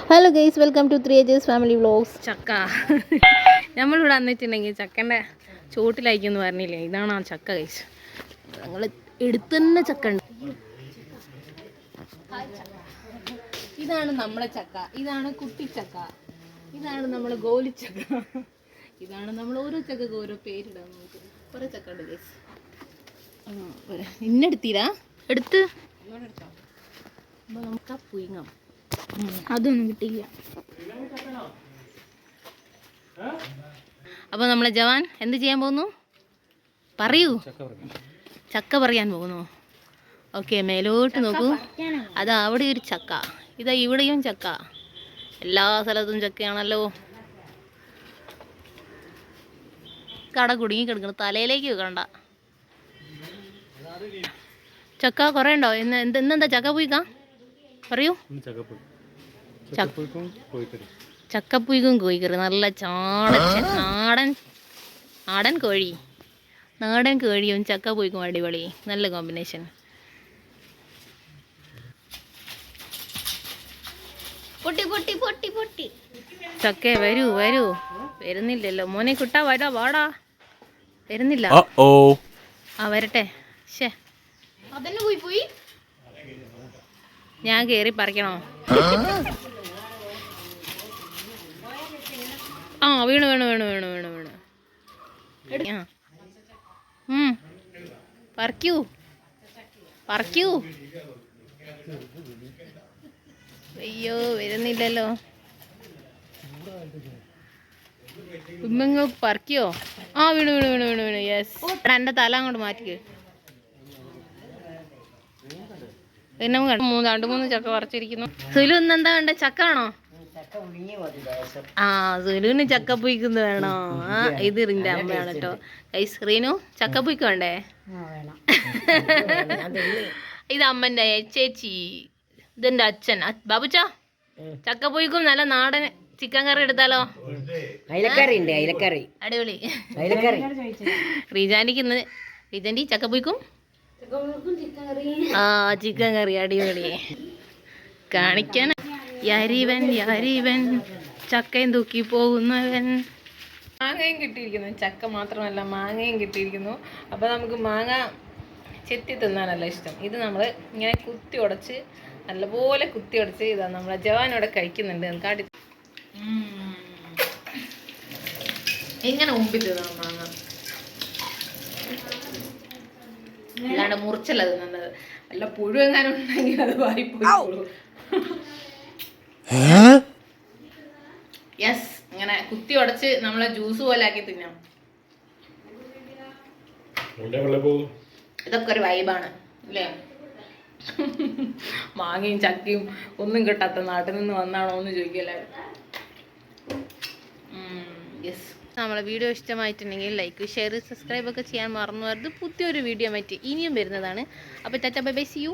Hello guys, welcome to 3AJ's family vlogs. ചക്ക നമ്മളിവിടെ വന്നിട്ടുണ്ടെങ്കിൽ ചക്കൻ്റെ ചോട്ടിലായിരിക്കുമെന്ന് പറഞ്ഞില്ലേ, ഇതാണ് ആ ചക്ക ഗൈസ്. ഞങ്ങൾ എടുത്തുതന്നെ ചക്ക ഉണ്ട്. ഇതാണ് നമ്മളെ ചക്ക, ഇതാണ് കുട്ടിച്ചക്ക, ഇതാണ് നമ്മൾ ഗോലിച്ചക്ക, ഇതാണ് നമ്മൾ ഓരോ ചക്കക്ക് ഓരോ പേരിടാൻ. നമുക്ക് കുറേ ചക്ക ഉണ്ട് ഗൈസ്. ഇന്നെടുത്തീരാ എടുത്ത് അപ്പോൾ നമുക്ക് ആ പുയിങ്ങാം. അതൊന്നും കിട്ടിയില്ല. അപ്പോൾ നമ്മളെ ജവാൻ എന്ത് ചെയ്യാൻ പോകുന്നു? പറയൂ. ചക്ക പറയാൻ പോകുന്നു. ഓക്കെ, മേലോട്ട് നോക്കൂ. അതാ അവിടെ ഒരു ചക്ക, ഇതാ ഇവിടെയും ചക്ക. എല്ലാ സ്ഥലത്തും ചക്കയാണല്ലോ. കട കുടുങ്ങി കിടക്കണം, തലയിലേക്ക് വെക്കണ്ട. ചക്ക കുറേ ഉണ്ടോ? ഇന്നെന്താ ചക്ക പോയിക്കാ പറയൂ. ചക്കപ്പുയ്ക്കും കോഴിക്കറി, നല്ല നാടൻ കോഴി, നാടൻ കോഴിയും ചക്കപ്പുയ്ക്കും അടിപൊളി, നല്ല കോമ്പിനേഷൻ. പൊട്ടി പൊട്ടി പൊട്ടി പൊട്ടി. ചക്ക വരൂ വരൂ, വരുന്നില്ലല്ലോ മോനെ കുട്ടാ, വരാ വാടാ, വരുന്നില്ല. ആ വരട്ടെ. ശേ, അതന്നെ പോയി പോയി. ഞാൻ കയറി പറിക്കണോ? ആ വീണു വീണു വീണു വീണു വീണു വീണു. പറിക്കൂ പറിക്കൂ. അയ്യോ വരുന്നില്ലല്ലോ. ഉമ്മങ്ങ് പറിക്കോ? ആ വീണു വീണു വീണു വീണു വീണു. യെസ്, എൻ്റെ തല അങ്ങോട്ട് മാറ്റിക്ക്. പിന്നെ രണ്ട് മൂന്ന് ചക്ക പറിച്ചിരിക്കുന്നു. സുലു ഇന്നെന്താ വേണ്ട? ചക്ക ആണോ? ആ, സുലുവിന് ചക്കപ്പൊയ്ക്കുന്നു വേണോ? ആ, ഇത് റിന്റെ അമ്മയാണ് കേട്ടോ. റീനു ചക്കപ്പൊയ്ക്ക് വേണ്ടേ? ഇത് അമ്മൻ്റെ ചേച്ചി, ഇതെന്റെ അച്ഛൻ ബാബുച്ച. ചക്കപ്പൊയ്ക്കും നല്ല നാടൻ ചിക്കൻ കറി എടുത്താലോ? അടിപൊളി. റീജാനിക്ക് ഇന്ന് റീജാൻ്റെ ചക്കപ്പൊയ്ക്കും ആ ചിക്കൻ കറി അടിപൊളി. കാണിക്കാൻ യരിവൻ യരിവൻ ചക്കയും തൂക്കി പോകുന്നവൻ. മാങ്ങയും കിട്ടിയിരിക്കുന്നു, ചക്ക മാത്രമല്ല മാങ്ങയും കിട്ടിയിരിക്കുന്നു. അപ്പോൾ നമുക്ക് മാങ്ങ ചെത്തി തിന്നാനല്ല ഇഷ്ടം. ഇത് നമ്മൾ ഇങ്ങനെ കുത്തി ഉടച്ച്, നല്ലപോലെ കുത്തി ഉടച്ച് ഇതാ നമ്മളെ ജവാനോടെ കഴിക്കുന്നുണ്ട്. കാട്ടി ഇങ്ങനെ മുമ്പിൽ തിന്നാം മാങ്ങ, അല്ലാണ്ട് മുറിച്ചല്ല തിന്നുന്നത്. അല്ല പുഴുവെങ്ങാനും ഉണ്ടെങ്കിൽ അത് വായിപ്പോയി. യെസ്, ഇങ്ങനെ കുത്തി ഉടച്ച് നമ്മളെ ജ്യൂസ് പോലെ ആക്കി തിന്നാം. ഇതൊക്കെ ഒരു വൈബാണ് അല്ലേ? മാങ്ങയും ചക്കയും ഒന്നും കിട്ടാത്ത നാട്ടിൽ നിന്ന് വന്നാണോ എന്ന് ചോദിക്കല്ലേ. യെസ്, നമ്മളെ വീഡിയോ ഇഷ്ടമായിട്ടുണ്ടെങ്കിൽ ലൈക്ക്, ഷെയർ, സബ്സ്ക്രൈബ് ഒക്കെ ചെയ്യാൻ മറന്നു വരരുത്. പുതിയൊരു വീഡിയോ ആയിട്ട് ഇനിയും വരുന്നതാണ്. അപ്പോൾ tata bye bye, see U.